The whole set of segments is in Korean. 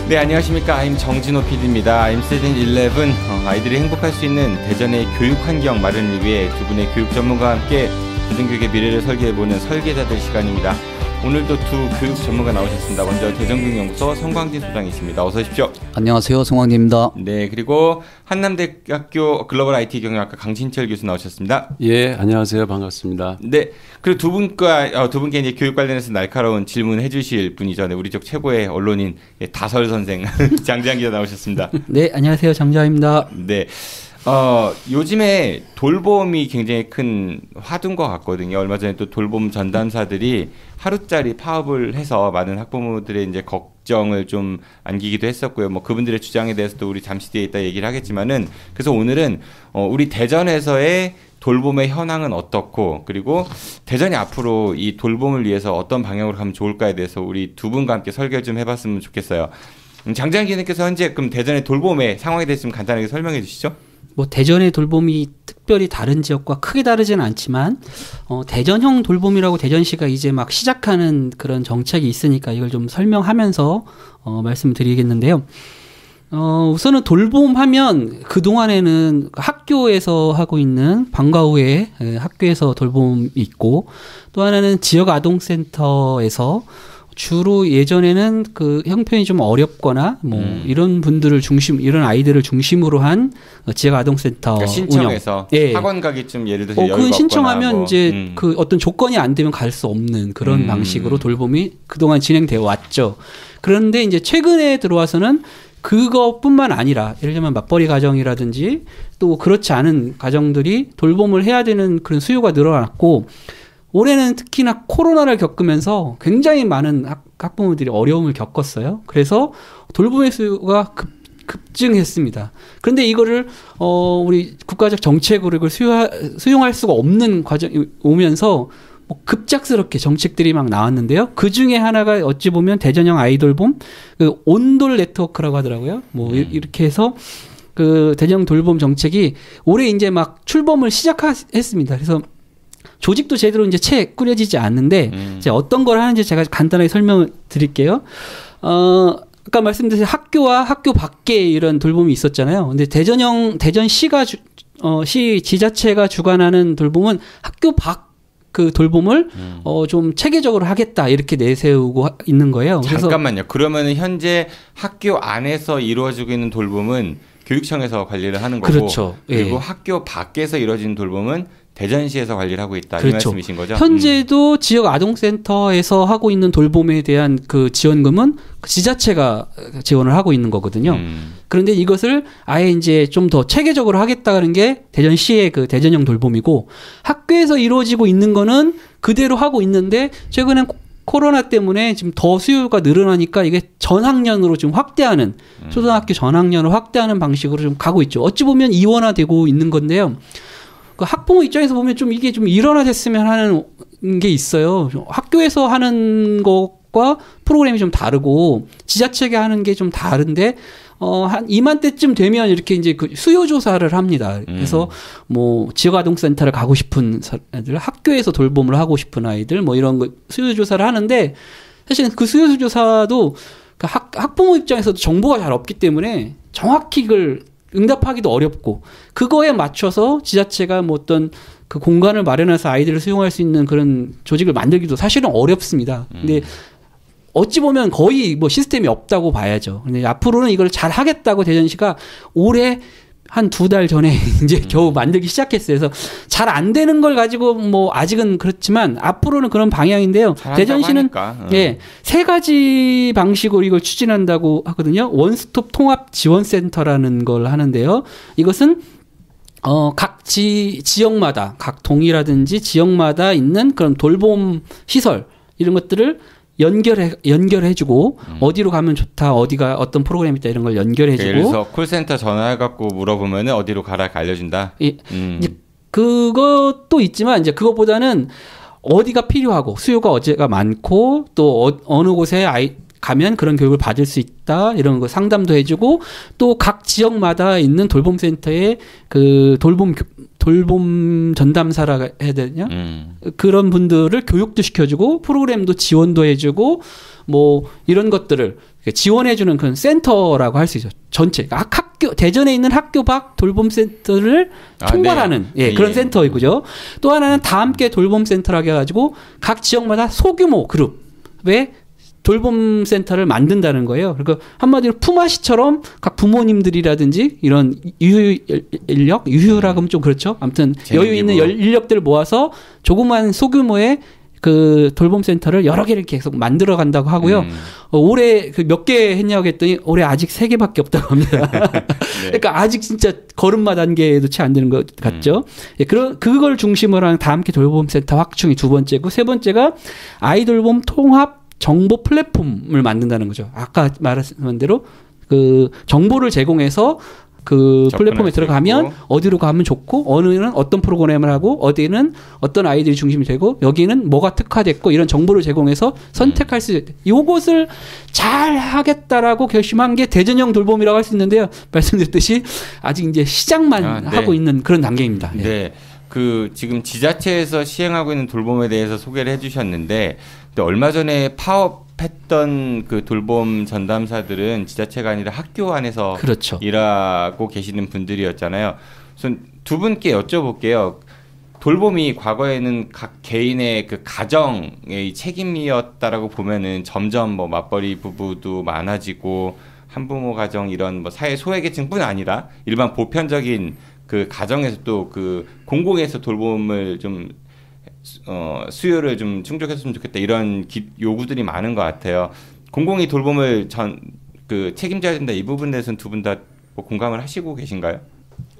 네, 안녕하십니까. I'm 정진호 PD입니다. I'm Season 11. 아이들이 행복할 수 있는 대전의 교육 환경 마련을 위해 두 분의 교육 전문가와 함께 대전교육의 미래를 설계해보는 설계자들 시간입니다. 오늘도 두 교육 전문가 나오셨습니다. 먼저 대전교육연구소 성광진 소장이십니다. 어서 오십시오. 안녕하세요. 성광진입니다. 네, 그리고 한남대학교 글로벌 IT 경영학과 강신철 교수 나오셨습니다. 예, 안녕하세요. 반갑습니다. 네, 그리고 두 분께 이제 교육 관련해서 날카로운 질문 해주실 분이죠. 네, 우리 쪽 최고의 언론인 다설 선생 장지한 기자 나오셨습니다. 네, 안녕하세요. 장지한입니다. 네. 요즘에 돌봄이 굉장히 큰 화두인 것 같거든요. 얼마 전에 또 돌봄 전담사들이 하루짜리 파업을 해서 많은 학부모들의 이제 걱정을 좀 안기기도 했었고요. 뭐 그분들의 주장에 대해서도 우리 잠시 뒤에 이따 얘기를 하겠지만은, 그래서 오늘은 우리 대전에서의 돌봄의 현황은 어떻고, 그리고 대전이 앞으로 이 돌봄을 위해서 어떤 방향으로 가면 좋을까에 대해서 우리 두 분과 함께 설계 좀 해봤으면 좋겠어요. 장지한 기자님께서 현재 그럼 대전의 돌봄의 상황에 대해서 좀 간단하게 설명해 주시죠. 뭐 대전의 돌봄이 특별히 다른 지역과 크게 다르지는 않지만 대전형 돌봄이라고 대전시가 이제 막 시작하는 그런 정책이 있으니까 이걸 좀 설명하면서 말씀드리겠는데요. 우선은 돌봄하면 그동안에는 학교에서 하고 있는 방과 후에 학교에서 돌봄이 있고, 또 하나는 지역 아동센터에서 주로 예전에는 그 형편이 좀 어렵거나 뭐 이런 분들을 이런 아이들을 중심으로 한 지역 아동센터 그러니까 신청해서 운영. 예. 학원 가기 좀 예를 들어서 그 신청하면 뭐. 이제 그 어떤 조건이 안 되면 갈 수 없는 그런 방식으로 돌봄이 그동안 진행되어 왔죠. 그런데 이제 최근에 들어와서는 그것뿐만 아니라 예를 들면 맞벌이 가정이라든지 또 그렇지 않은 가정들이 돌봄을 해야 되는 그런 수요가 늘어났고, 올해는 특히나 코로나를 겪으면서 굉장히 많은 학부모들이 어려움을 겪었어요. 그래서 돌봄의 수요가 급증했습니다. 그런데 이거를 우리 국가적 정책으로 이걸 수용할 수가 없는 과정이 오면서 급작스럽게 정책들이 막 나왔는데요. 그 중에 하나가 어찌 보면 대전형 아이돌봄, 그 온돌 네트워크라고 하더라고요. 뭐 이렇게 해서 그 대전형 돌봄 정책이 올해 이제 막 출범을 시작했습니다. 그래서 조직도 제대로 이제 꾸려지지 않는데, 이제 어떤 걸 하는지 제가 간단하게 설명을 드릴게요. 아까 말씀드린 학교와 학교 밖에 이런 돌봄이 있었잖아요. 근데 대전시가 시 지자체가 주관하는 돌봄은 학교 밖 그 돌봄을 좀 체계적으로 하겠다 이렇게 내세우고 있는 거예요. 그래서 잠깐만요. 그러면은 현재 학교 안에서 이루어지고 있는 돌봄은 교육청에서 관리를 하는 거고, 그렇죠. 그리고 예. 학교 밖에서 이루어지는 돌봄은 대전시에서 관리를 하고 있다. 그렇죠. 이 말씀이신 거죠? 현재도 지역 아동센터에서 하고 있는 돌봄에 대한 그 지원금은 지자체가 지원을 하고 있는 거거든요. 그런데 이것을 아예 이제 좀 더 체계적으로 하겠다는 게 대전시의 그 대전형 돌봄이고, 학교에서 이루어지고 있는 거는 그대로 하고 있는데 최근엔 코로나 때문에 지금 더 수요가 늘어나니까 이게 전학년으로 좀 확대하는, 초등학교 전학년을 확대하는 방식으로 좀 가고 있죠. 어찌 보면 이원화되고 있는 건데요. 그 학부모 입장에서 보면 좀 이게 좀 일원화됐으면 하는 게 있어요. 학교에서 하는 것과 프로그램이 좀 다르고 지자체가 하는 게 좀 다른데, 한 이맘때쯤 되면 이렇게 이제 그 수요 조사를 합니다. 그래서 뭐 지역 아동센터를 가고 싶은 애들, 학교에서 돌봄을 하고 싶은 아이들, 뭐 이런 거 수요 조사를 하는데, 사실은 그 수요 조사도 학부모 입장에서도 정보가 잘 없기 때문에 정확히 그걸 응답하기도 어렵고, 그거에 맞춰서 지자체가 뭐 어떤 그 공간을 마련해서 아이들을 수용할 수 있는 그런 조직을 만들기도 사실은 어렵습니다. 근데 어찌 보면 거의 뭐 시스템이 없다고 봐야죠. 근데 앞으로는 이걸 잘 하겠다고 대전시가 올해 한 2달 전에 이제 겨우 만들기 시작했어요. 그래서 잘 안 되는 걸 가지고 뭐 아직은 그렇지만 앞으로는 그런 방향인데요. 대전시는 예, 3가지 방식으로 이걸 추진한다고 하거든요. 원스톱 통합 지원센터라는 걸 하는데요. 이것은 각 지역마다, 각 동이라든지 지역마다 있는 그런 돌봄 시설 이런 것들을 연결해주고 어디로 가면 좋다, 어디가 어떤 프로그램이 있다 이런 걸 연결해주고. 예를 들어서 콜센터 전화해갖고 물어보면은 어디로 가라 알려준다. 이제 그것도 있지만 이제 그것보다는 어디가 필요하고 수요가 어디가 많고 또 어느 곳에 가면 그런 교육을 받을 수 있다 이런 거 상담도 해주고, 또 각 지역마다 있는 돌봄센터에 그 돌봄 전담사라 해야 되냐? 그런 분들을 교육도 시켜주고 프로그램도 지원도 해주고 뭐 이런 것들을 지원해주는 그런 센터라고 할 수 있죠. 전체 학교 대전에 있는 학교 밖 돌봄 센터를 총괄하는 그런 센터이고요. 또 하나는 다 함께 돌봄 센터라고 해가지고 각 지역마다 소규모 그룹의 돌봄 센터를 만든다는 거예요. 그러니까 한마디로 품앗이처럼 각 부모님들이라든지 이런 유휴라고 하면 좀 그렇죠. 아무튼 여유 있는 인력들을 모아서 조그만 소규모의 그 돌봄 센터를 여러 개를 계속 만들어 간다고 하고요. 올해 그 몇 개 했냐고 했더니 올해 아직 3개밖에 없다고 합니다. 네. 그러니까 아직 진짜 걸음마 단계에도 채 안 되는 것 같죠. 그걸 중심으로 하는 다 함께 돌봄 센터 확충이 두 번째고, 세 번째가 아이돌봄 통합 정보 플랫폼을 만든다는 거죠. 아까 말한 대로 그 정보를 제공해서 그 플랫폼에 들어가면 어디로 가면 좋고, 어느는 어떤 프로그램을 하고, 어디는 어떤 아이들이 중심이 되고, 여기는 뭐가 특화됐고, 이런 정보를 제공해서 선택할 수 있다. 이것을 잘 하겠다라고 결심한 게 대전형 돌봄이라고 할 수 있는데요. 말씀드렸듯이 아직 이제 시작만 하고 있는 그런 단계입니다. 네. 그 지금 지자체에서 시행하고 있는 돌봄에 대해서 소개를 해주셨는데, 얼마 전에 파업했던 그 돌봄 전담사들은 지자체가 아니라 학교 안에서 그렇죠. 일하고 계시는 분들이었잖아요. 우선 두 분께 여쭤볼게요. 돌봄이 과거에는 각 개인의 그 가정의 책임이었다라고 보면은 점점 뭐 맞벌이 부부도 많아지고 한부모 가정 이런 뭐 사회 소외계층뿐 아니라 일반 보편적인 그 가정에서 또 그 공공에서 돌봄을 좀 수요를 좀 충족했으면 좋겠다, 이런 요구들이 많은 것 같아요. 공공이 돌봄을 그 책임져야 된다, 이 부분에 대해서는 두 분 다 뭐 공감을 하시고 계신가요?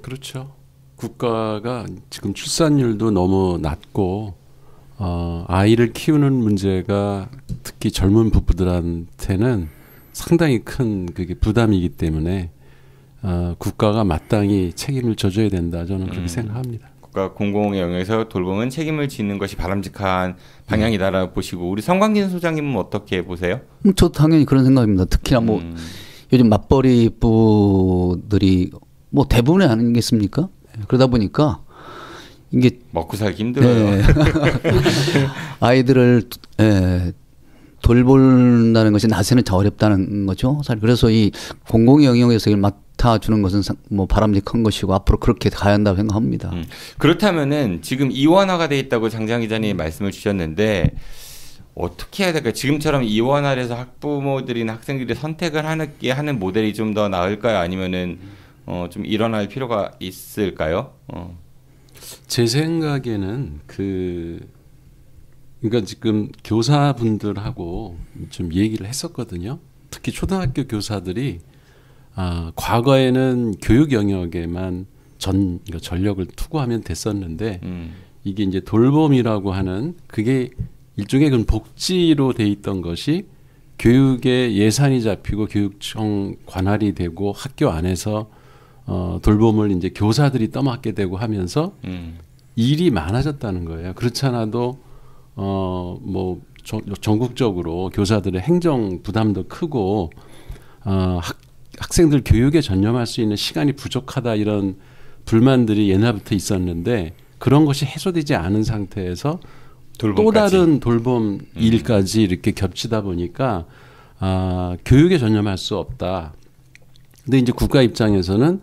그렇죠. 국가가 지금 출산율도 너무 낮고 아이를 키우는 문제가 특히 젊은 부부들한테는 상당히 큰 그게 부담이기 때문에 국가가 마땅히 책임을 져줘야 된다, 저는 그렇게 생각합니다. 국가 공공의 영역에서 돌봄은 책임을 지는 것이 바람직한 방향이다라고 보시고, 우리 성광진 소장님은 어떻게 보세요? 저도 당연히 그런 생각입니다. 특히나 뭐 요즘 맞벌이 부들이 뭐 대부분이 아니겠습니까? 그러다 보니까 이게 먹고 살기 힘들어요. 아이들을 돌본다는 것이 낮에는 더 어렵다는 거죠. 그래서 이 공공의 영역에서 맡아주는 것은 뭐 바람직한 것이고 앞으로 그렇게 가야 한다고 생각합니다. 그렇다면은 지금 이원화가 돼 있다고 장장 기자님이 말씀을 주셨는데, 어떻게 해야 될까요? 지금처럼 이원화를 해서 학부모들이나 학생들이 선택을 하는 모델이 좀 더 나을까요? 아니면은 좀 일어날 필요가 있을까요? 제 생각에는 그러니까 지금 교사분들하고 좀 얘기를 했었거든요. 특히 초등학교 교사들이 과거에는 교육 영역에만 그러니까 전력을 투구하면 됐었는데 이게 이제 돌봄이라고 하는 그게 일종의 그런 복지로 돼 있던 것이 교육에 예산이 잡히고 교육청 관할이 되고 학교 안에서 돌봄을 이제 교사들이 떠맡게 되고 하면서 일이 많아졌다는 거예요. 그렇지 않아도 뭐 전국적으로 교사들의 행정 부담도 크고 학생들 교육에 전념할 수 있는 시간이 부족하다, 이런 불만들이 옛날부터 있었는데 그런 것이 해소되지 않은 상태에서 또 다른 돌봄 일까지 이렇게 겹치다 보니까 교육에 전념할 수 없다. 근데 이제 국가 입장에서는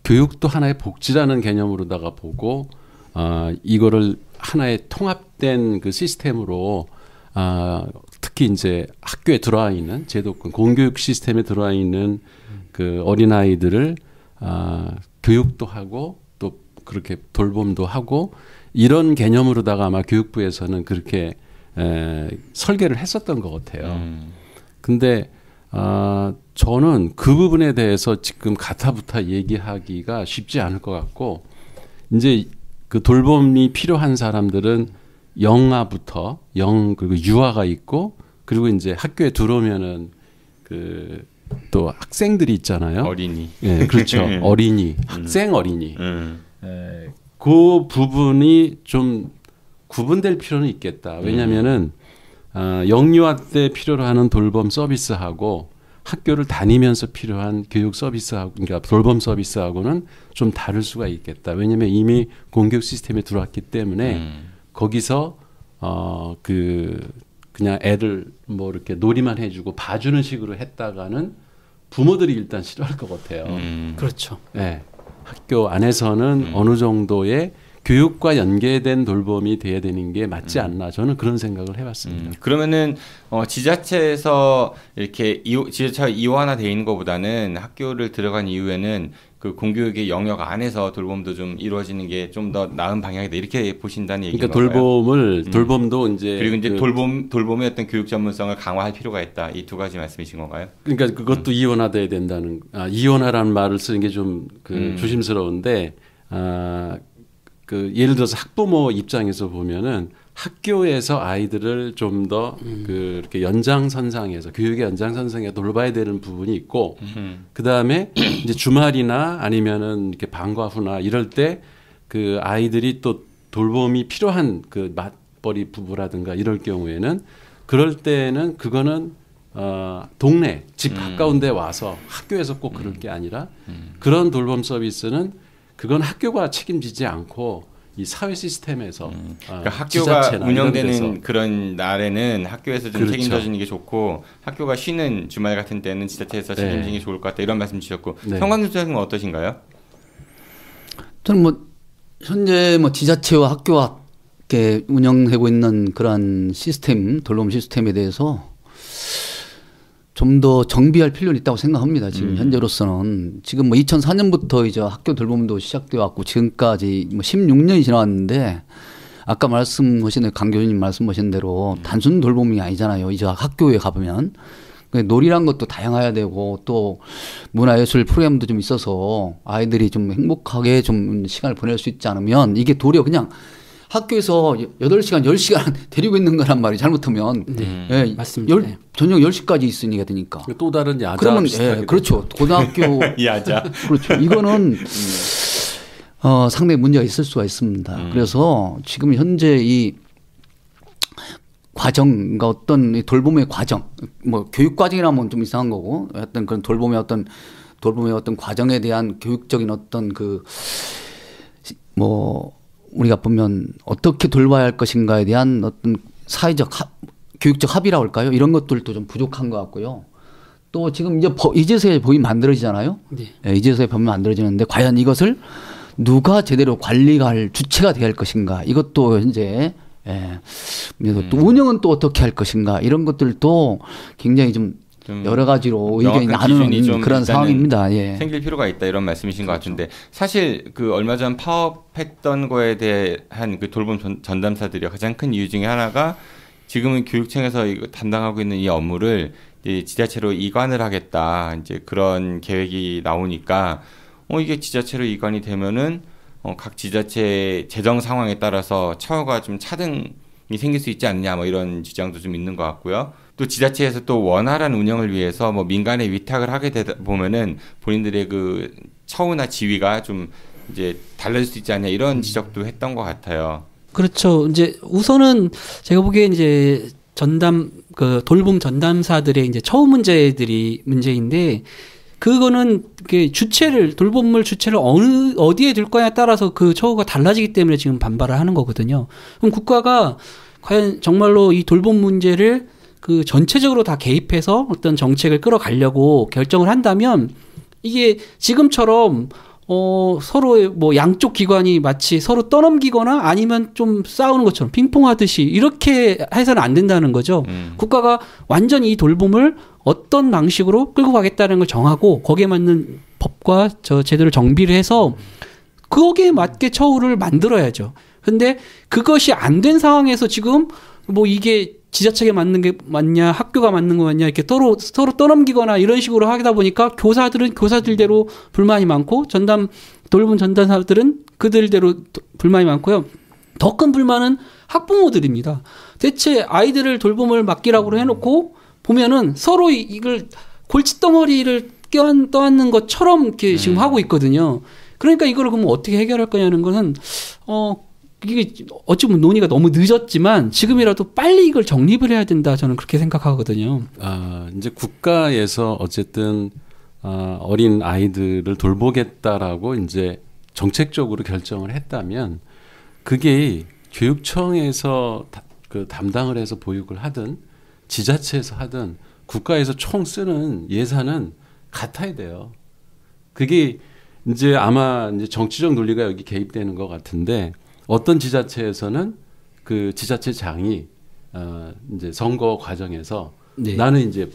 교육도 하나의 복지라는 개념으로다가 보고 이거를 하나의 통합된 그 시스템으로 특히 이제 학교에 들어와 있는 제도권 공교육 시스템에 들어와 있는 그 어린아이들을 교육도 하고 또 그렇게 돌봄도 하고 이런 개념으로다가 아마 교육부에서는 그렇게 설계를 했었던 것 같아요. 근데 저는 그 부분에 대해서 지금 가타부타 얘기하기가 쉽지 않을 것 같고, 이제 그 돌봄이 필요한 사람들은 영아부터 그리고 유아가 있고, 그리고 이제 학교에 들어오면은 그 또 학생들이 있잖아요. 어린이. 네, 그렇죠. 어린이, 학생 어린이. 그 부분이 좀 구분될 필요는 있겠다. 왜냐하면은 영유아 때 필요로 하는 돌봄 서비스하고 학교를 다니면서 필요한 교육 서비스하고, 그러니까 돌봄 서비스하고는 좀 다를 수가 있겠다. 왜냐하면 이미 공교육 시스템에 들어왔기 때문에 거기서 그 그냥 애를 뭐 이렇게 놀이만 해주고 봐주는 식으로 했다가는 부모들이 일단 싫어할 것 같아요. 그렇죠. 네. 학교 안에서는 어느 정도의 교육과 연계된 돌봄이 돼야 되는 게 맞지 않나 저는 그런 생각을 해봤습니다. 그러면은 지자체에서 이렇게 지자체가 이원화되어 있는 것보다는 학교를 들어간 이후에는 그 공교육의 영역 안에서 돌봄도 좀 이루어지는 게 좀 더 나은 방향이다 이렇게 보신다는 얘기인가요? 그러니까 돌봄도 이제 그리고 이제 돌봄의 어떤 교육 전문성을 강화할 필요가 있다 이 두 가지 말씀이신 건가요? 그러니까 그것도 이원화돼야 된다는 이원화라는 말을 쓰는 게 좀 조심스러운데 그 예를 들어서 학부모 입장에서 보면은 학교에서 아이들을 좀 더 이렇게 연장선상에서 교육의 연장선상에 돌봐야 되는 부분이 있고 그 다음에 이제 주말이나 아니면은 이렇게 방과 후나 이럴 때 그 아이들이 또 돌봄이 필요한 그 맞벌이 부부라든가 이럴 경우에는 그럴 때는 그거는 동네 집 가까운데 와서 학교에서 꼭 그럴 게 아니라 그런 돌봄 서비스는 그건 학교가 책임지지 않고 이 사회 시스템에서 그러니까 학교가 운영되는 그런 날에는 학교에서 좀 그렇죠. 책임져 주는 게 좋고 학교가 쉬는 주말 같은 때는 지자체에서 책임지는 게 좋을 것 같다 이런 말씀 주셨고 성광준 선생님은 어떠신가요? 저는 뭐 현재 뭐 지자체와 학교와 이렇게 운영하고 있는 그러한 시스템 돌봄 시스템에 대해서 좀 더 정비할 필요는 있다고 생각합니다. 지금 현재로서는 지금 뭐 2004년부터 이제 학교 돌봄도 시작되어 왔고 지금까지 뭐 16년이 지나왔는데 아까 말씀하신 강 교수님 말씀하신 대로 단순 돌봄이 아니잖아요. 이제 학교에 가보면 놀이란 것도 다양해야 되고 또 문화예술 프로그램도 좀 있어서 아이들이 좀 행복하게 좀 시간을 보낼 수 있지 않으면 이게 도리어 그냥 학교에서 8시간, 10시간 데리고 있는 거란 말이 잘못하면 예, 맞습니다. 저녁 10시까지 있으니까 되니까. 또 다른 야자 그러면 예, 그렇죠. 고등학교 야자. 그렇죠. 이거는 상당히 문제가 있을 수가 있습니다. 그래서 지금 현재 이 과정, 그러니까 어떤 돌봄의 과정, 뭐 교육 과정이라면 좀 이상한 거고, 어떤 그런 돌봄의 어떤 과정에 대한 교육적인 어떤 우리가 보면 어떻게 돌봐야 할 것인가에 대한 어떤 사회적 교육적 합의라고 할까요? 이런 것들도 좀 부족한 것 같고요. 또 지금 이제 이제서야 법이 만들어지잖아요. 네. 네, 이제서야 법이 만들어지는데 과연 이것을 누가 제대로 관리할 주체가 되어야 할 것인가? 이것도 현재 또 운영은 또 어떻게 할 것인가? 이런 것들도 굉장히 좀 여러 가지로 의견이 나누는 그런 상황입니다. 예. 생길 필요가 있다 이런 말씀이신 것 같은데 사실 그 얼마 전 파업했던 거에 대한 그 돌봄 전담사들이 가장 큰 이유 중에 하나가 지금은 교육청에서 이거 담당하고 있는 이 업무를 지자체로 이관을 하겠다 이제 그런 계획이 나오니까 이게 지자체로 이관이 되면은 각 지자체 재정 상황에 따라서 처우가 좀 차등이 생길 수 있지 않냐 뭐 이런 주장도 좀 있는 것 같고요. 또 지자체에서 또 원활한 운영을 위해서 뭐 민간에 위탁을 하게 되다 보면은 본인들의 그 처우나 지위가 좀 이제 달라질 수 있지 않냐 이런 지적도 했던 것 같아요. 그렇죠. 이제 우선은 제가 보기에 이제 돌봄 전담사들의 이제 처우 문제인데 그거는 돌봄물 주체를 어디에 둘 거냐에 따라서 그 처우가 달라지기 때문에 지금 반발을 하는 거거든요. 그럼 국가가 과연 정말로 이 돌봄 문제를 그 전체적으로 다 개입해서 어떤 정책을 끌어가려고 결정을 한다면 이게 지금처럼 서로 뭐 양쪽 기관이 마치 서로 떠넘기거나 아니면 좀 싸우는 것처럼 핑퐁하듯이 이렇게 해서는 안 된다는 거죠. 국가가 완전히 이 돌봄을 어떤 방식으로 끌고 가겠다는 걸 정하고 거기에 맞는 법과 제도를 정비를 해서 거기에 맞게 처우를 만들어야죠. 근데 그것이 안 된 상황에서 지금 뭐 이게 지자체가 맞는 게 맞냐, 학교가 맞는 거 맞냐, 이렇게 서로 떠넘기거나 이런 식으로 하다 보니까 교사들은 교사들대로 불만이 많고, 돌봄 전담사들은 그들대로 불만이 많고요. 더 큰 불만은 학부모들입니다. 대체 아이들을 돌봄을 맡기라고 해놓고 보면은 서로 이걸 골칫덩어리를 떠안는 것처럼 이렇게 지금 하고 있거든요. 그러니까 이걸 그럼 어떻게 해결할 거냐는 거는, 이게 어찌 보면 논의가 너무 늦었지만 지금이라도 빨리 이걸 정립을 해야 된다 저는 그렇게 생각하거든요. 이제 국가에서 어쨌든 어린 아이들을 돌보겠다라고 이제 정책적으로 결정을 했다면 그게 교육청에서 그 담당을 해서 보육을 하든 지자체에서 하든 국가에서 총 쓰는 예산은 같아야 돼요. 그게 이제 아마 이제 정치적 논리가 여기 개입되는 것 같은데 어떤 지자체에서는 그 지자체장이 이제 선거 과정에서 네. 나는 이제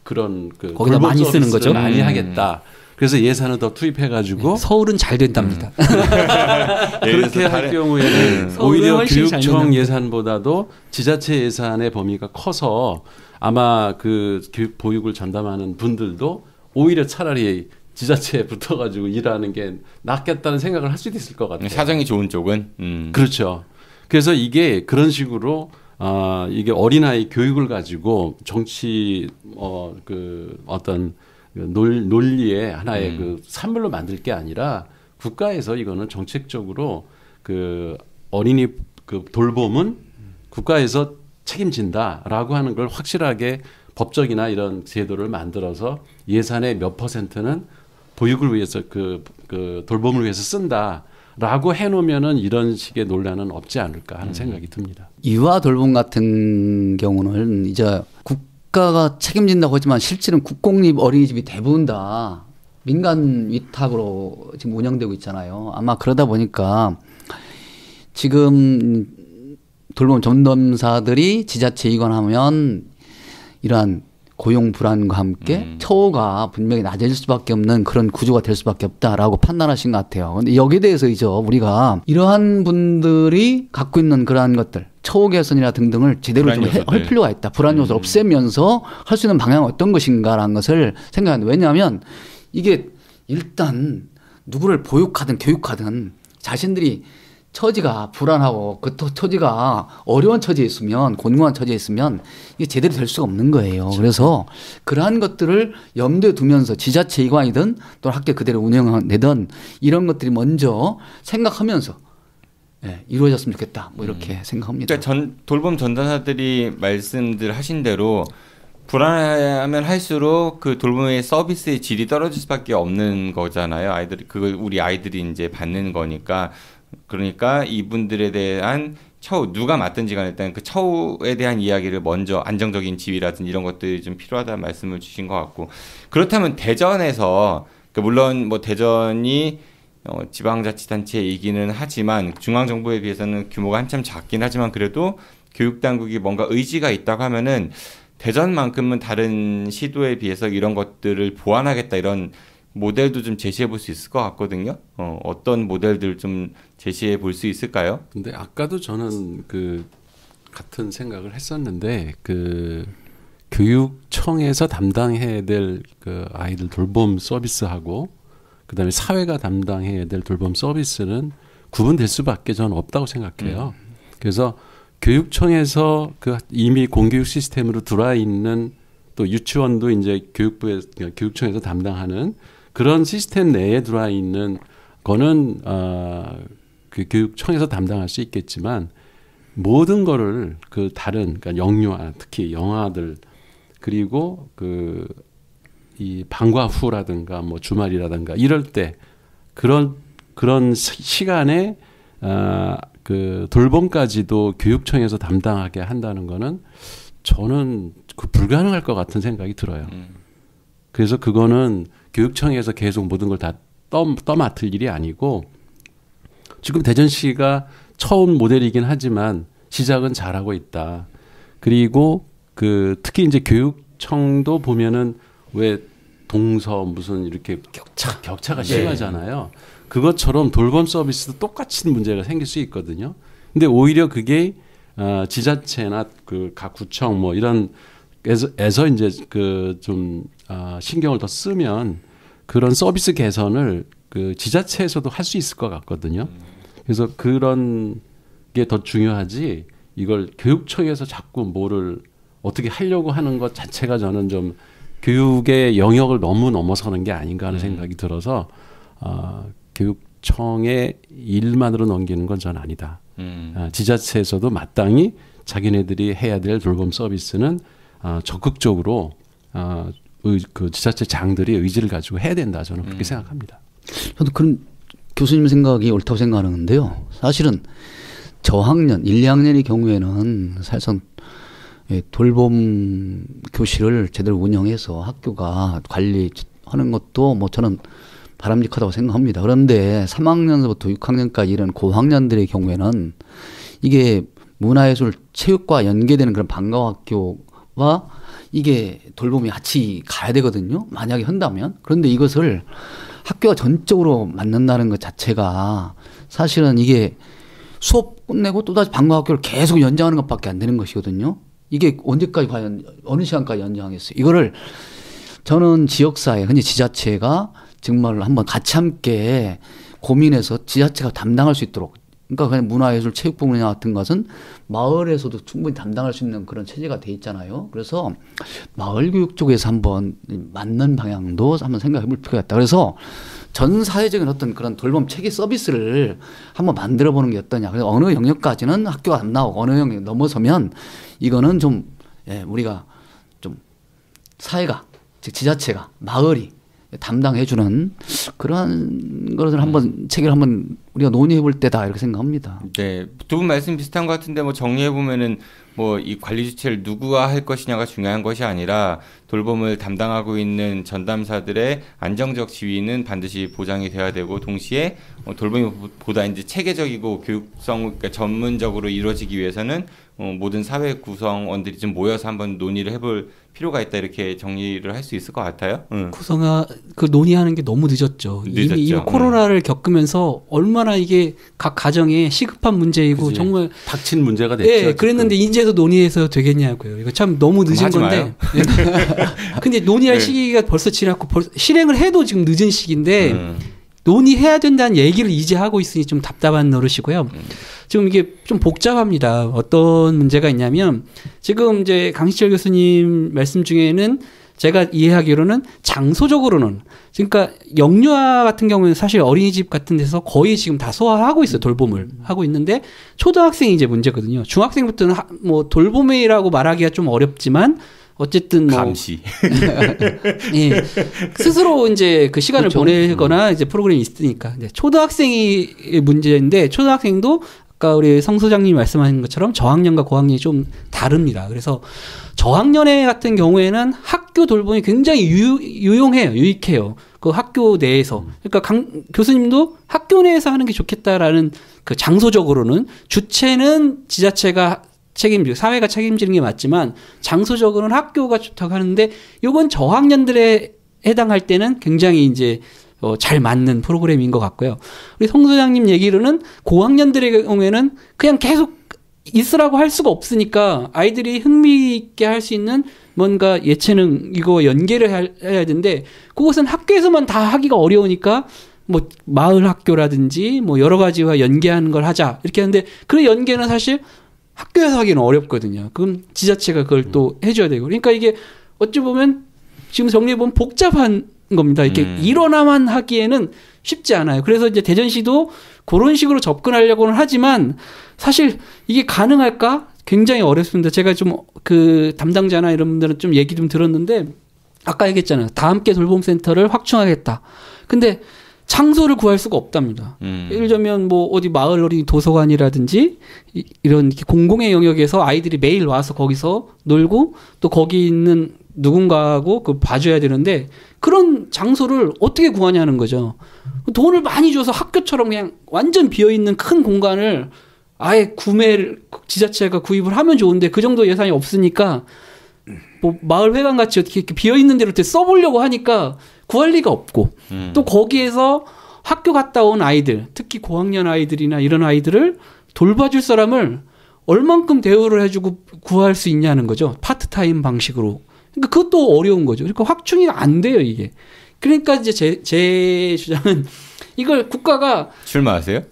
그런 그 거기다 많이 쓰는 거죠. 많이 하겠다. 그래서 예산을 더 투입해가지고 서울은 잘 된답니다. 그렇게 할 경우에는 오히려 교육청 예산보다도 지자체 예산의 범위가 커서 아마 그 교육 보육을 전담하는 분들도 오히려 차라리 지자체에 붙어가지고 일하는 게 낫겠다는 생각을 할 수도 있을 것 같아요. 사정이 좋은 쪽은. 그렇죠. 그래서 이게 그런 식으로 이게 어린아이 교육을 가지고 정치 그 어떤 논리의 하나의 그 산물로 만들 게 아니라 국가에서 이거는 정책적으로 그 어린이 그 돌봄은 국가에서 책임진다라고 하는 걸 확실하게 법적이나 이런 제도를 만들어서 예산의 몇 %는 보육을 위해서 그 돌봄을 위해서 쓴다라고 해놓으면은 이런 식의 논란은 없지 않을까 하는 생각이 듭니다. 유아 돌봄 같은 경우는 이제 국가가 책임진다고 하지만 실제는 국공립 어린이집이 대부분 다 민간 위탁으로 지금 운영되고 있잖아요. 아마 그러다 보니까 지금 돌봄 전담사들이 지자체 이관하면 이러한 고용 불안과 함께 처우가 분명히 낮아질 수밖에 없는 그런 구조가 될 수밖에 없다라고 판단하신 것 같아요. 근데 여기에 대해서이죠. 우리가 이러한 분들이 갖고 있는 그러한 것들, 처우 개선이나 등등을 제대로 좀 할 필요가 있다. 불안 요소를 없애면서 할 수 있는 방향은 어떤 것인가라는 것을 생각하는데 왜냐하면 이게 일단 누구를 보육하든 교육하든 자신들이 처지가 불안하고 그 처지가 어려운 처지에 있으면 곤고한 처지에 있으면 이게 제대로 될 수가 없는 거예요. 그렇죠. 그래서 그러한 것들을 염두에 두면서 지자체 이관이든 또는 학교 그대로 운영되든 이런 것들이 먼저 생각하면서 이루어졌으면 좋겠다. 뭐 이렇게 생각합니다. 그러니까 돌봄 전담사들이 말씀들 하신 대로 불안하면 할수록 그 돌봄의 서비스의 질이 떨어질 수밖에 없는 거잖아요. 그걸 우리 아이들이 이제 받는 거니까. 그러니까 이분들에 대한 처우, 누가 맡든지 간에 일단 그 처우에 대한 이야기를 먼저 안정적인 지위라든지 이런 것들이 좀 필요하다는 말씀을 주신 것 같고, 그렇다면 대전에서 물론 뭐 대전이 지방자치단체이기는 하지만 중앙정부에 비해서는 규모가 한참 작긴 하지만 그래도 교육당국이 뭔가 의지가 있다고 하면은 대전만큼은 다른 시도에 비해서 이런 것들을 보완하겠다 이런 모델도 좀 제시해 볼 수 있을 것 같거든요. 어떤 모델들 좀 제시해 볼 수 있을까요? 근데 아까도 저는 그 같은 생각을 했었는데 그 교육청에서 담당해야 될 그 아이들 돌봄 서비스하고 그다음에 사회가 담당해야 될 돌봄 서비스는 구분될 수밖에 저는 없다고 생각해요. 그래서 교육청에서 그 이미 공교육 시스템으로 들어와 있는 또 유치원도 이제 교육청에서 담당하는 그런 시스템 내에 들어와 있는 거는 그 교육청에서 담당할 수 있겠지만 모든 거를 그 다른 그러니까 영유아 특히 영아들 그리고 그 이 방과 후라든가 뭐 주말이라든가 이럴 때 그런 시간에 그 돌봄까지도 교육청에서 담당하게 한다는 거는 저는 그 불가능할 것 같은 생각이 들어요. 그래서 그거는 교육청에서 계속 모든 걸 다 떠맡을 일이 아니고 지금 대전시가 처음 모델이긴 하지만 시작은 잘하고 있다. 그리고 그 특히 이제 교육청도 보면은 왜 동서 무슨 이렇게 격차가 심하잖아요. 그것처럼 돌봄 서비스도 똑같이 문제가 생길 수 있거든요. 근데 오히려 그게 지자체나 그 각 구청 뭐 이런 에서 이제 그 좀 신경을 더 쓰면 그런 서비스 개선을 그 지자체에서도 할 수 있을 것 같거든요. 그래서 그런 게 더 중요하지 이걸 교육청에서 자꾸 뭐를 어떻게 하려고 하는 것 자체가 저는 좀 교육의 영역을 너무 넘어서는 게 아닌가 하는 생각이 들어서 교육청의 일만으로 넘기는 건 전 아니다. 지자체에서도 마땅히 자기네들이 해야 될 돌봄 서비스는 적극적으로 그 지자체 장들이 의지를 가지고 해야 된다. 저는 그렇게 생각합니다. 저도 그런 교수님 생각이 옳다고 생각하는데요. 사실은 저학년 1, 2학년의 경우에는 사실상 예, 돌봄 교실을 제대로 운영해서 학교가 관리하는 것도 뭐 저는 바람직하다고 생각합니다. 그런데 3학년부터 6학년까지 이런 고학년들의 경우에는 이게 문화예술 체육과 연계되는 그런 방과학교와 이게 돌봄이 같이 가야 되거든요. 만약에 한다면. 그런데 이것을 학교가 전적으로 맡는다는 것 자체가 사실은 이게 수업 끝내고 또다시 방과학교를 계속 연장하는 것밖에 안 되는 것이거든요. 이게 언제까지 과연 어느 시간까지 연장하겠어요. 이거를 저는 지역사회, 현재 지자체가 정말 한번 같이 함께 고민해서 지자체가 담당할 수 있도록, 그러니까 그냥 문화예술 체육부문 같은 것은 마을에서도 충분히 담당할 수 있는 그런 체제가 돼 있잖아요. 그래서 마을 교육 쪽에서 한번 맞는 방향도 한번 생각해 볼 필요가 있다. 그래서 전 사회적인 어떤 그런 돌봄 체계 서비스를 한번 만들어 보는 게 어떠냐. 그래서 어느 영역까지는 학교가 담당하고 어느 영역 넘어서면 이거는 좀 우리가 좀 사회가, 즉 지자체가, 마을이 담당해주는 그런 것을 한번 체계를 한번 우리가 논의해 볼 때다 이렇게 생각합니다. 네, 두 분 말씀 비슷한 것 같은데 뭐 정리해 보면은 뭐 이 관리 주체를 누구가 할 것이냐가 중요한 것이 아니라 돌봄을 담당하고 있는 전담사들의 안정적 지위는 반드시 보장이 돼야 되고 동시에 돌봄이 보다 이제 체계적이고 교육성, 그러니까 전문적으로 이루어지기 위해서는 모든 사회 구성원들이 좀 모여서 한번 논의를 해볼 필요가 있다 이렇게 정리를 할 수 있을 것 같아요. 그 논의하는 게 너무 늦었죠. 이미 코로나를 겪으면서 얼마나 이게 각 가정에 시급한 문제이고 그치. 정말 닥친 문제가 됐죠. 네, 그랬는데 이제서 논의해서 되겠냐고요. 이거 참 너무 늦은 건데. 근데 논의할 시기가 벌써 지났고 실행을 해도 지금 늦은 시기인데 논의해야 된다는 얘기를 이제 하고 있으니 좀 답답한 노릇이고요. 지금 이게 좀 복잡합니다. 어떤 문제가 있냐면 지금 이제 강시철 교수님 말씀 중에는 제가 이해하기로는 장소적으로는 그러니까 영유아 같은 경우는 사실 어린이집 같은 데서 거의 지금 다 소화하고 있어요. 돌봄을 하고 있는데 초등학생이 이제 문제거든요. 중학생부터는 뭐 돌봄이라고 말하기가 좀 어렵지만 어쨌든 뭐 감시. 예. 스스로 이제 그 시간을 그렇죠. 보내거나 이제 프로그램이 있으니까. 이제 초등학생이 문제인데 초등학생도 아까 우리 성 소장님이 말씀하신 것처럼 저학년과 고학년이 좀 다릅니다. 그래서 저학년에 같은 경우에는 학교 돌봄이 굉장히 유용해요. 유익해요. 그 학교 내에서. 그러니까 교수님도 학교 내에서 하는 게 좋겠다라는 그 장소적으로는 주체는 지자체가 사회가 책임지는 게 맞지만 장소적으로는 학교가 좋다고 하는데 이건 저학년들에 해당할 때는 굉장히 이제 잘 맞는 프로그램인 것 같고요. 우리 성 소장님 얘기로는 고학년들의 경우에는 그냥 계속 있으라고 할 수가 없으니까 아이들이 흥미있게 할 수 있는 뭔가 예체능 이거 연계를 해야 되는데 그것은 학교에서만 다 하기가 어려우니까 뭐 마을 학교라든지 뭐 여러 가지와 연계하는 걸 하자 이렇게 하는데 그 연계는 사실 학교에서 하기는 어렵거든요. 그럼 지자체가 그걸 또 해줘야 되고. 그러니까 이게 어찌 보면 지금 정리해보면 복잡한 겁니다. 이렇게 일원화만 하기에는 쉽지 않아요. 그래서 이제 대전시도 그런 식으로 접근하려고는 하지만 사실 이게 가능할까? 굉장히 어렵습니다. 제가 좀 그 담당자나 이런 분들은 좀 얘기 좀 들었는데 아까 얘기했잖아요. 다 함께 돌봄센터를 확충하겠다. 근데 장소를 구할 수가 없답니다. 예를 들면 뭐 어디 마을 어린이 도서관이라든지 이런 공공의 영역에서 아이들이 매일 와서 거기서 놀고 또 거기 있는 누군가하고 그 봐줘야 되는데 그런 장소를 어떻게 구하냐는 거죠. 돈을 많이 줘서 학교처럼 그냥 완전 비어있는 큰 공간을 아예 구매를 지자체가 구입을 하면 좋은데 그 정도 예산이 없으니까 뭐 마을 회관 같이 어떻게 이렇게 비어있는 데로 써보려고 하니까 구할 리가 없고 또 거기에서 학교 갔다 온 아이들 특히 고학년 아이들이나 이런 아이들을 돌봐줄 사람을 얼만큼 대우를 해주고 구할 수 있냐는 거죠. 파트타임 방식으로. 그러니까 그것도 어려운 거죠. 그러니까 확충이 안 돼요 이게. 그러니까 이제 제 주장은 이걸 국가가 출마하세요?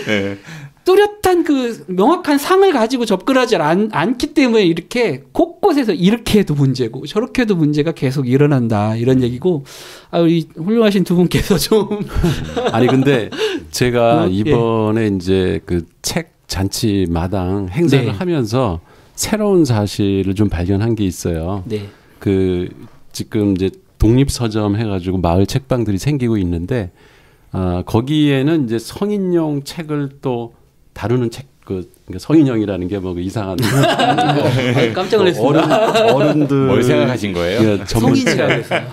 네. 뚜렷한 그 명확한 상을 가지고 접근하지 않기 때문에 이렇게 곳곳에서 이렇게 해도 문제고 저렇게 해도 문제가 계속 일어난다 이런 얘기고 우리 훌륭하신 두 분께서 좀 아니 근데 제가 이번에 이제 그 책 잔치 마당 행사를 하면서 새로운 사실을 좀 발견한 게 있어요. 네. 그 지금 이제 독립서점 해가지고 마을 책방들이 생기고 있는데 거기에는 이제 성인용 책을 또 다루는 그러니까 성인형이라는 게 뭐 이상한 깜짝 놀랐습니다. 어른들 뭘 생각하신 거예요? 성인이라고 했어요.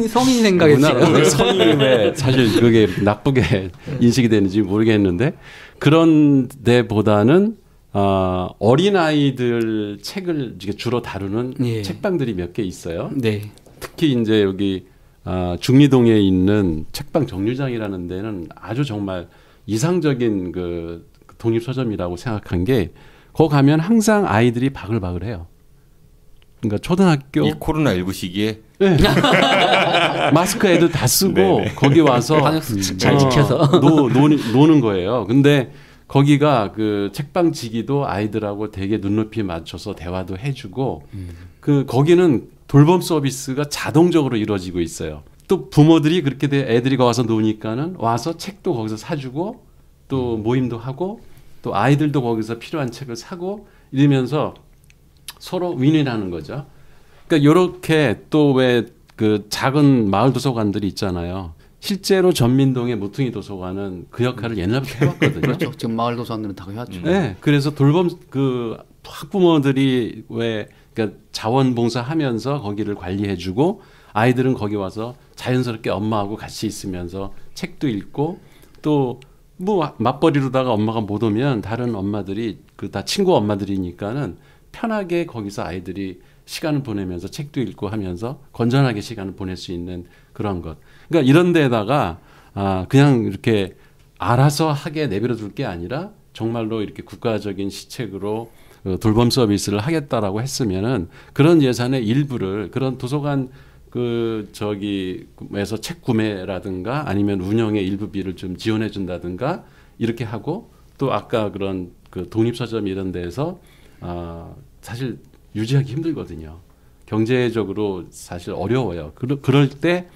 성인 생각했어요. 왜 성인이 왜 사실 그게 나쁘게 인식이 되는지 모르겠는데 그런 데보다는 어린 아이들 책을 주로 다루는 예. 책방들이 몇 개 있어요. 네. 특히 이제 여기 중리동에 있는 책방 정류장이라는 데는 아주 정말 이상적인 그 독립 서점이라고 생각한 게 거기 가면 항상 아이들이 바글바글해요. 그러니까 초등학교 이 코로나19 시기에 네. 마스크 애들 다 쓰고 네네. 거기 와서 잘 지켜서 노는 거예요. 근데 거기가 그 책방지기도 아이들하고 되게 눈높이 맞춰서 대화도 해주고 그 거기는 돌봄 서비스가 자동적으로 이루어지고 있어요. 또 부모들이 그렇게 애들이 와서 노니까는 와서 책도 거기서 사주고 또 모임도 하고 또 아이들도 거기서 필요한 책을 사고 이러면서 서로 윈윈하는 거죠. 그러니까 이렇게 또 왜 그 작은 마을 도서관들이 있잖아요. 실제로 전민동의 모퉁이 도서관은 그 역할을 옛날부터 해왔거든요. 그렇죠. 지금 마을 도서관들은 다 해왔죠. 네, 그래서 돌봄 그 학부모들이 왜 그러니까 자원봉사하면서 거기를 관리해주고 아이들은 거기 와서 자연스럽게 엄마하고 같이 있으면서 책도 읽고 또 뭐 맞벌이로다가 엄마가 못 오면 다른 엄마들이 그 다 친구 엄마들이니까는 편하게 거기서 아이들이 시간을 보내면서 책도 읽고 하면서 건전하게 시간을 보낼 수 있는 그런 것. 그러니까 이런 데다가 그냥 이렇게 알아서 하게 내버려 둘 게 아니라 정말로 이렇게 국가적인 시책으로 돌봄 서비스를 하겠다라고 했으면은 그런 예산의 일부를 그런 도서관 에서 책 구매라든가 아니면 운영의 일부비를 좀 지원해 준다든가 이렇게 하고 또 아까 그런 그 독립서점 이런 데에서 사실 유지하기 힘들거든요. 경제적으로 사실 어려워요. 그럴 때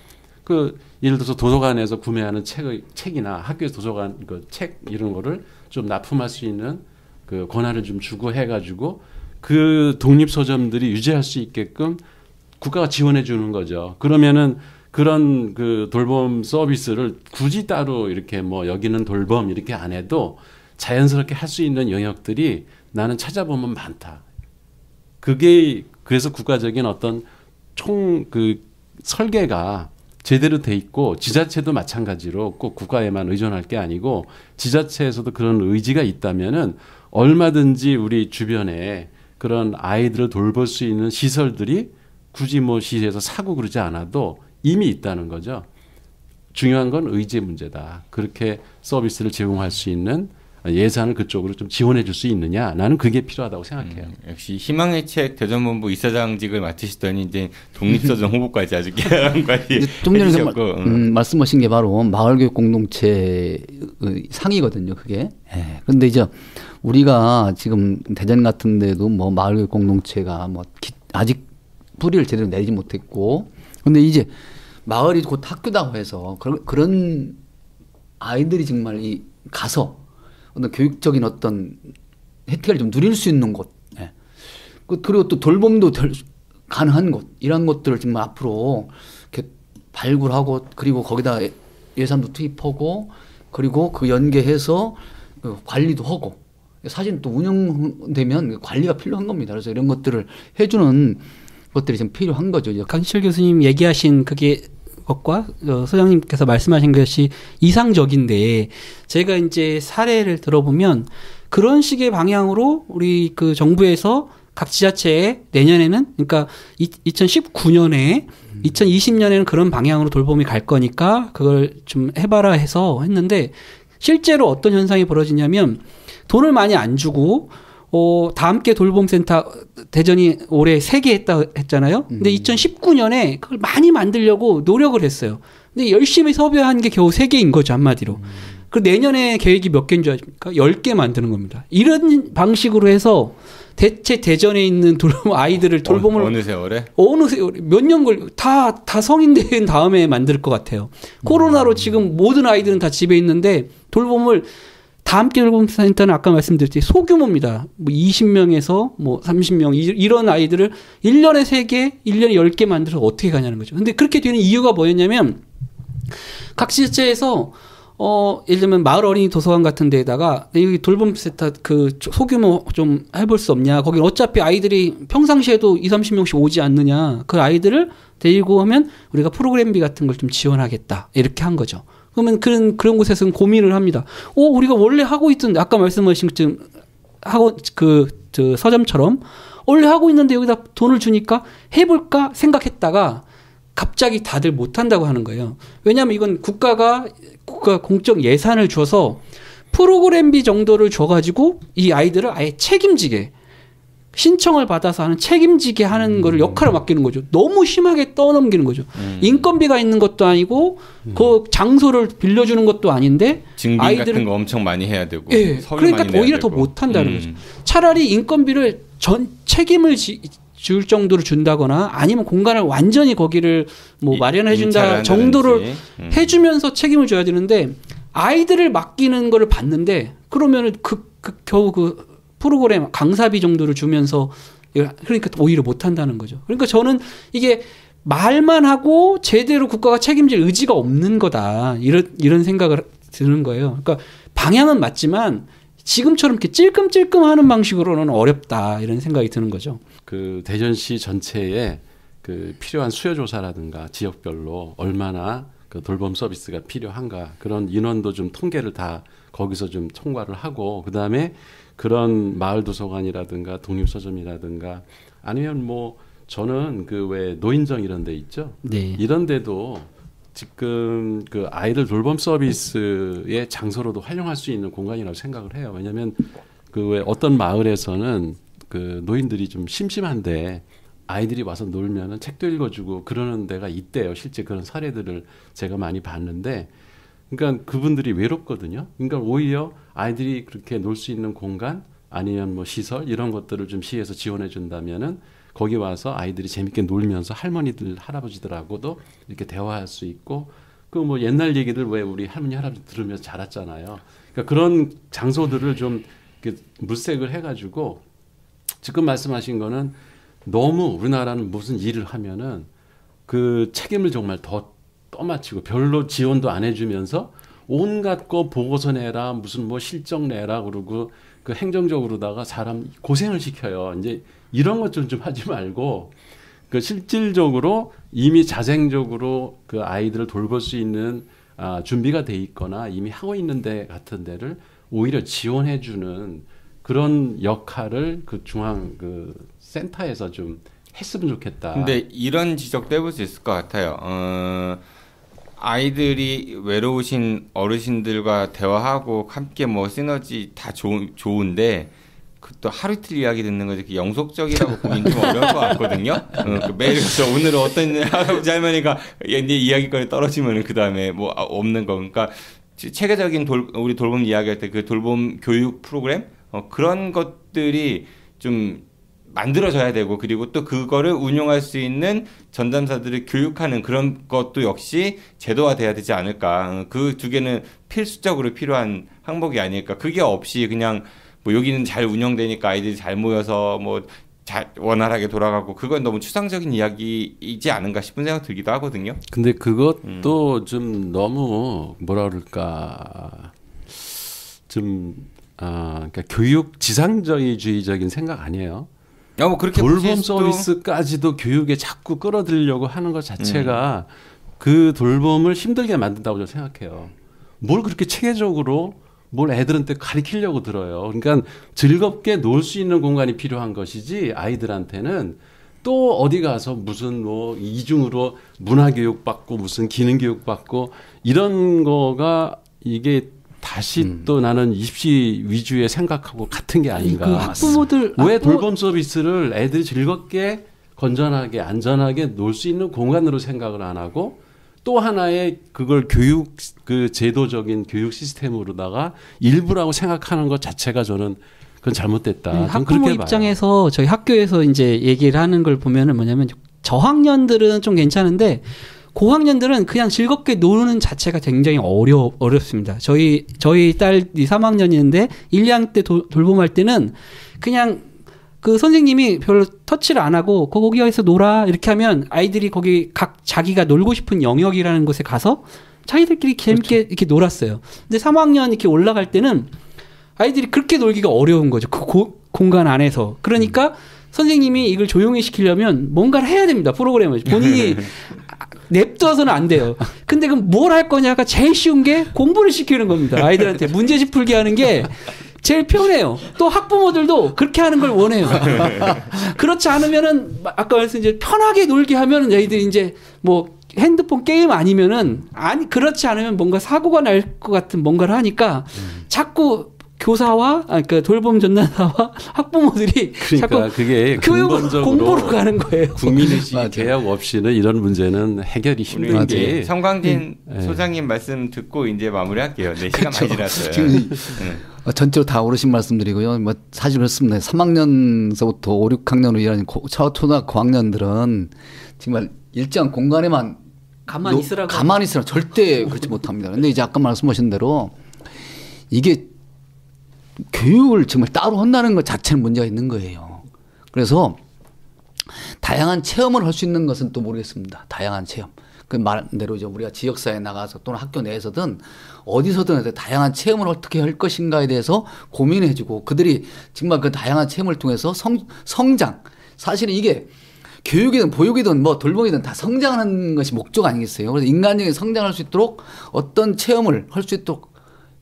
그 예를 들어서 도서관에서 구매하는 책이나 학교에서 도서관 그 책 이런 거를 좀 납품할 수 있는 그 권한을 좀 주고 해가지고 그 독립서점들이 유지할 수 있게끔 국가가 지원해 주는 거죠. 그러면은 그런 그 돌봄 서비스를 굳이 따로 이렇게 뭐 여기는 돌봄 이렇게 안 해도 자연스럽게 할 수 있는 영역들이 나는 찾아보면 많다. 그게 그래서 국가적인 어떤 총 그 설계가 제대로 돼 있고 지자체도 마찬가지로 꼭 국가에만 의존할 게 아니고 지자체에서도 그런 의지가 있다면은 얼마든지 우리 주변에 그런 아이들을 돌볼 수 있는 시설들이 굳이 뭐 시에서 사고 그러지 않아도 이미 있다는 거죠. 중요한 건 의지 문제다. 그렇게 서비스를 제공할 수 있는 예산을 그쪽으로 좀 지원해 줄 수 있느냐. 나는 그게 필요하다고 생각해요. 역시 희망의 책 대전본부 이사장직을 맡으시더니 이제 독립서점 홍보까지 아주 계란까지 좀 전에 해주셨고. 말씀하신 게 바로 마을교육 공동체 상이거든요. 그게. 그런데 이제 우리가 지금 대전 같은 데도 뭐 마을교육 공동체가 뭐 아직 뿌리를 제대로 내리지 못했고 근데 이제 마을이 곧 학교다고 해서 그런 아이들이 정말 가서 어떤 교육적인 어떤 혜택을 좀 누릴 수 있는 곳 그리고 또 돌봄도 가능한 곳 이런 것들을 정말 앞으로 이렇게 발굴하고 그리고 거기다 예산도 투입하고 그리고 그 연계해서 관리도 하고 사실 또 운영되면 관리가 필요한 겁니다. 그래서 이런 것들을 해주는 것들이 좀 필요한 거죠. 강시철 교수님 얘기하신 것과 소장님께서 말씀하신 것이 이상적인데 제가 이제 사례를 들어보면 그런 식의 방향으로 우리 그 정부에서 각 지자체에 내년에는 그러니까 2019년에 2020년에는 그런 방향으로 돌봄이 갈 거니까 그걸 좀 해봐라 해서 했는데 실제로 어떤 현상이 벌어지냐면 돈을 많이 안 주고 다 함께 돌봄센터 대전이 올해 3개 했잖아요. 근데 2019년에 그걸 많이 만들려고 노력을 했어요. 근데 열심히 섭외한 게 겨우 3개인 거죠, 한마디로. 그 내년에 계획이 몇 개인 줄 아십니까? 10개 만드는 겁니다. 이런 방식으로 해서 대체 대전에 있는 아이들을 돌봄을 어느 세월에? 몇 년 다 성인 된 다음에 만들 것 같아요. 코로나로 지금 모든 아이들은 다 집에 있는데 돌봄을 다 함께 돌봄센터는 아까 말씀드렸듯이 소규모입니다. 뭐 20명에서 뭐 30명 이런 아이들을 1년에 3개, 1년에 10개 만들어서 어떻게 가냐는 거죠. 근데 그렇게 되는 이유가 뭐였냐면 각 지자체에서 예를 들면 마을 어린이 도서관 같은 데에다가 여기 돌봄 센터 그 소규모 좀 해볼 수 없냐. 거기 어차피 아이들이 평상시에도 20-30명씩 오지 않느냐. 그 아이들을 데리고 하면 우리가 프로그램비 같은 걸 좀 지원하겠다. 이렇게 한 거죠. 그러면 그런 곳에서는 고민을 합니다. 우리가 원래 하고 있던 아까 말씀하신 좀 하고 저 서점처럼 원래 하고 있는데 여기다 돈을 주니까 해볼까 생각했다가 갑자기 다들 못한다고 하는 거예요. 왜냐하면 이건 국가 공적 예산을 줘서 프로그램비 정도를 줘가지고 이 아이들을 아예 책임지게 신청을 받아서 하는 책임지게 하는 거를 역할을 맡기는 거죠. 너무 심하게 떠넘기는 거죠. 인건비가 있는 것도 아니고 그 장소를 빌려주는 것도 아닌데 증빙 같은 거 엄청 많이 해야 되고 예, 그러니까 많이 오히려 더 못한다는 거죠. 차라리 인건비를 책임을 줄 정도로 준다거나 아니면 공간을 완전히 거기를 뭐 마련해 준다 정도를 해주면서 책임을 줘야 되는데 아이들을 맡기는 거를 봤는데 그러면은 겨우 그 프로그램 강사비 정도를 주면서 그러니까 오히려 못한다는 거죠. 그러니까 저는 이게 말만 하고 제대로 국가가 책임질 의지가 없는 거다 이런 생각을 드는 거예요. 그러니까 방향은 맞지만 지금처럼 이렇게 찔끔찔끔하는 방식으로는 어렵다 이런 생각이 드는 거죠. 그 대전시 전체에 그 필요한 수요 조사라든가 지역별로 얼마나 그 돌봄 서비스가 필요한가 그런 인원도 좀 통계를 다 거기서 좀 총괄을 하고 그 다음에 그런 마을 도서관이라든가 독립서점이라든가 아니면 뭐 저는 그 왜 노인정 이런 데 있죠. 네. 이런 데도 지금 그 아이들 돌봄 서비스의 장소로도 활용할 수 있는 공간이라고 생각을 해요. 왜냐하면 그 왜 어떤 마을에서는 그 노인들이 좀 심심한데 아이들이 와서 놀면은 책도 읽어주고 그러는 데가 있대요. 실제 그런 사례들을 제가 많이 봤는데, 그러니까 그분들이 외롭거든요. 그러니까 오히려 아이들이 그렇게 놀 수 있는 공간 아니면 뭐 시설 이런 것들을 좀 시에서 지원해 준다면은 거기 와서 아이들이 재밌게 놀면서 할머니들 할아버지들하고도 이렇게 대화할 수 있고 그 뭐 옛날 얘기들 왜 우리 할머니 할아버지 들으면서 자랐잖아요. 그러니까 그런 장소들을 좀 이렇게 물색을 해가지고 지금 말씀하신 거는 너무 우리나라는 무슨 일을 하면은 그 책임을 정말 더 떠맡이고 별로 지원도 안 해주면서 온갖 거 보고서 내라 무슨 뭐 실적 내라 그러고 그 행정적으로다가 사람 고생을 시켜요. 이제 이런 것 좀 하지 말고 그 실질적으로 이미 자생적으로 그 아이들을 돌볼 수 있는 준비가 돼 있거나 이미 하고 있는 데 같은 데를 오히려 지원해주는 그런 역할을 그 중앙 그 센터에서 좀 했으면 좋겠다. 근데 이런 지적도 해볼 수 있을 것 같아요. 아이들이 외로우신 어르신들과 대화하고 함께 뭐 시너지 다 좋은데 또 하루 이틀 이야기 듣는 거 이렇게 영속적이라고 보기는 좀 어려울 것 같거든요. 매일 그래서 오늘은 어떤 할아버지 할머니가 이야기거리 떨어지면은 그 다음에 뭐 없는 거. 그러니까 체계적인 우리 돌봄 이야기할 때 그 돌봄 교육 프로그램 그런 것들이 좀 만들어져야 되고 그리고 또 그거를 운용할 수 있는 전담사들을 교육하는 그런 것도 역시 제도화돼야 되지 않을까. 그 두 개는 필수적으로 필요한 항목이 아닐까. 그게 없이 그냥 뭐 여기는 잘 운영되니까 아이들이 잘 모여서 뭐 잘 원활하게 돌아가고 그건 너무 추상적인 이야기이지 않은가 싶은 생각 들기도 하거든요. 근데 그것도 좀 너무 뭐라 그럴까 좀 그러니까 교육 지상주의적인 생각 아니에요. 뭐 그렇게 돌봄 서비스까지도 교육에 자꾸 끌어들이려고 하는 것 자체가 그 돌봄을 힘들게 만든다고 저는 생각해요. 뭘 그렇게 체계적으로 뭘 애들한테 가르치려고 들어요. 그러니까 즐겁게 놀 수 있는 공간이 필요한 것이지 아이들한테는 또 어디 가서 무슨 뭐 이중으로 문화교육 받고 무슨 기능교육 받고 이런 거가 이게 다시 또 나는 입시 위주의 생각하고 같은 게 아닌가. 왜 돌봄 서비스를 애들이 즐겁게 건전하게 안전하게 놀 수 있는 공간으로 생각을 안 하고 또 하나의 그걸 교육 그 제도적인 교육 시스템으로다가 일부라고 생각하는 것 자체가 저는 그건 잘못됐다. 학부모 입장에서 저희 학교에서 이제 얘기를 하는 걸 보면은 뭐냐면 저학년들은 좀 괜찮은데 고학년들은 그냥 즐겁게 노는 자체가 굉장히 어렵습니다. 저희 딸이 3학년인데 1, 2학년 때 돌봄할 때는 그냥 그 선생님이 별로 터치를 안 하고 거기에서 놀아 이렇게 하면 아이들이 거기 각 자기가 놀고 싶은 영역이라는 곳에 가서 자기들끼리 재밌게 이렇게 놀았어요. 근데 3학년 이렇게 올라갈 때는 아이들이 그렇게 놀기가 어려운 거죠. 그 공간 안에서. 그러니까 선생님이 이걸 조용히 시키려면 뭔가를 해야 됩니다. 프로그램을. 본인이 냅둬서는 안 돼요. 근데 그럼 뭘 할 거냐가 제일 쉬운 게 공부를 시키는 겁니다. 아이들한테 문제집 풀게 하는 게 제일 편해요. 또 학부모들도 그렇게 하는 걸 원해요. 그렇지 않으면은 아까 말씀 이제 편하게 놀게 하면은 애들이 이제 뭐 핸드폰 게임 아니면은 그렇지 않으면 뭔가 사고가 날 것 같은 뭔가를 하니까 자꾸 교사와 그러니까 돌봄 전담사와 학부모들이 그러니까 자꾸 그게 공부로 가는 거예요. 국민의식 개혁 없이는 이런 문제는 해결이 힘든 게 성광진 소장님 말씀 듣고 이제 마무리할게요. 네, 시간 많이 지났어요. 지금 전체로 다 어르신 말씀드리고요. 뭐 사실 그렇습니다. 3학년서부터 5, 6학년으로 일하는 초등학교 고학년들은 정말 일정한 공간에만 가만히 있으라고. 절대 그렇지 못합니다. 근데 이제 아까 말씀하신 대로 이게 교육을 정말 따로 한다는 것 자체는 문제가 있는 거예요. 그래서 다양한 체험을 할 수 있는 것은 또 모르겠습니다. 다양한 체험. 그 말대로 이제 우리가 지역사회에 나가서 또는 학교 내에서든 어디서든 다양한 체험을 어떻게 할 것인가에 대해서 고민해주고 그들이 정말 그 다양한 체험을 통해서 성장. 사실은 이게 교육이든 보육이든 뭐 돌봄이든 다 성장하는 것이 목적 아니겠어요. 그래서 인간적인 성장할 수 있도록 어떤 체험을 할 수 있도록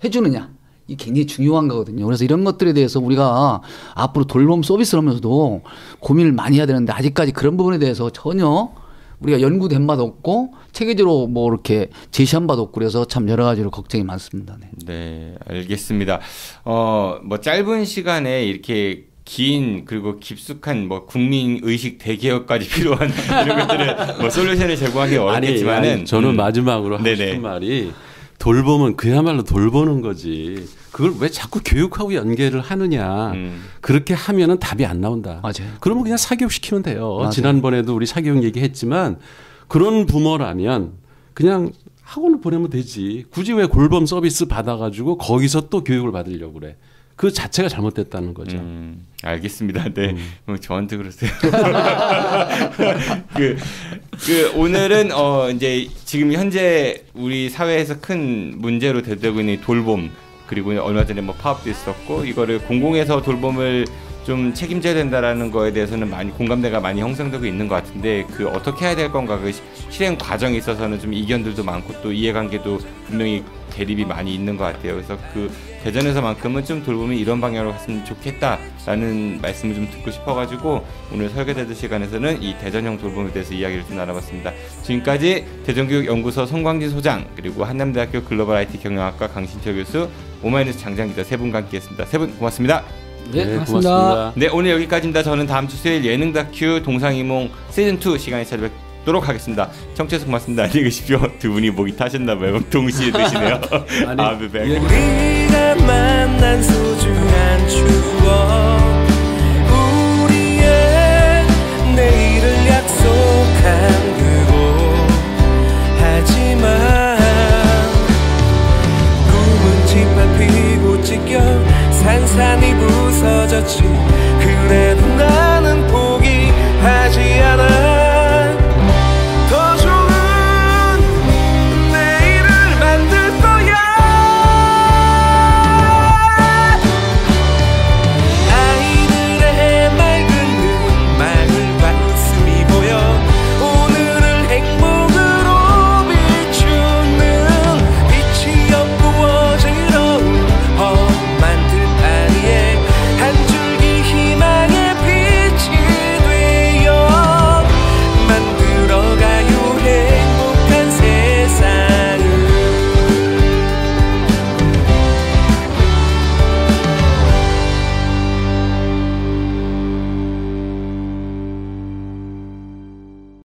해주느냐. 이게 굉장히 중요한 거거든요. 그래서 이런 것들에 대해서 우리가 앞으로 돌봄 서비스를 하면서도 고민을 많이 해야 되는데 아직까지 그런 부분에 대해서 전혀 우리가 연구된 바도 없고 체계적으로 뭐 이렇게 제시한 바도 없고 그래서 참 여러 가지로 걱정이 많습니다. 네, 네 알겠습니다. 뭐 짧은 시간에 이렇게 긴 그리고 깊숙한 뭐 국민 의식 대개혁까지 필요한 이런 것들을 뭐 솔루션을 제공하기 어렵겠지만은 아니, 저는 마지막으로 하고 싶은 말이 돌봄은 그야말로 돌보는 거지. 그걸 왜 자꾸 교육하고 연계를 하느냐. 그렇게 하면은 답이 안 나온다. 맞아요. 그러면 그냥 사교육 시키면 돼요. 맞아요. 지난번에도 우리 사교육 얘기했지만 그런 부모라면 그냥 학원을 보내면 되지. 굳이 왜 돌봄 서비스 받아가지고 거기서 또 교육을 받으려고 그래. 그 자체가 잘못됐다는 거죠. 알겠습니다. 네. 저한테 그러세요. 오늘은 이제 지금 현재 우리 사회에서 큰 문제로 대두되고 있는 돌봄 그리고 얼마 전에 뭐 파업도 있었고 이거를 공공에서 돌봄을 좀 책임져야 된다라는 거에 대해서는 많이 공감대가 많이 형성되고 있는 것 같은데 그 어떻게 해야 될 건가 그 실행 과정에 있어서는 좀 이견들도 많고 또 이해관계도 분명히 대립이 많이 있는 것 같아요. 그래서 그 대전에서만큼은 좀 돌봄이 이런 방향으로 갔으면 좋겠다라는 말씀을 좀 듣고 싶어가지고 오늘 설계대드 시간에서는 이 대전형 돌봄에 대해서 이야기를 좀 나눠봤습니다. 지금까지 대전교육연구소 송광진 소장 그리고 한남대학교 글로벌 IT 경영학과 강신철 교수 오마이뉴스 장장 기자 세 분과 함께했습니다. 세 분 고맙습니다. 네, 고맙습니다. 네, 오늘 여기까지입니다. 저는 다음 주 수요일 예능 다큐 동상이몽 시즌2 시간에 찾아뵙도록 하겠습니다. 청취해서 고맙습니다. 안녕히 계십시오. 두 분이 목이 타셨나봐요. 동시에 드시네요. I'll be back. 우리가 만난 소중한 추억 우리의 내일을 약속한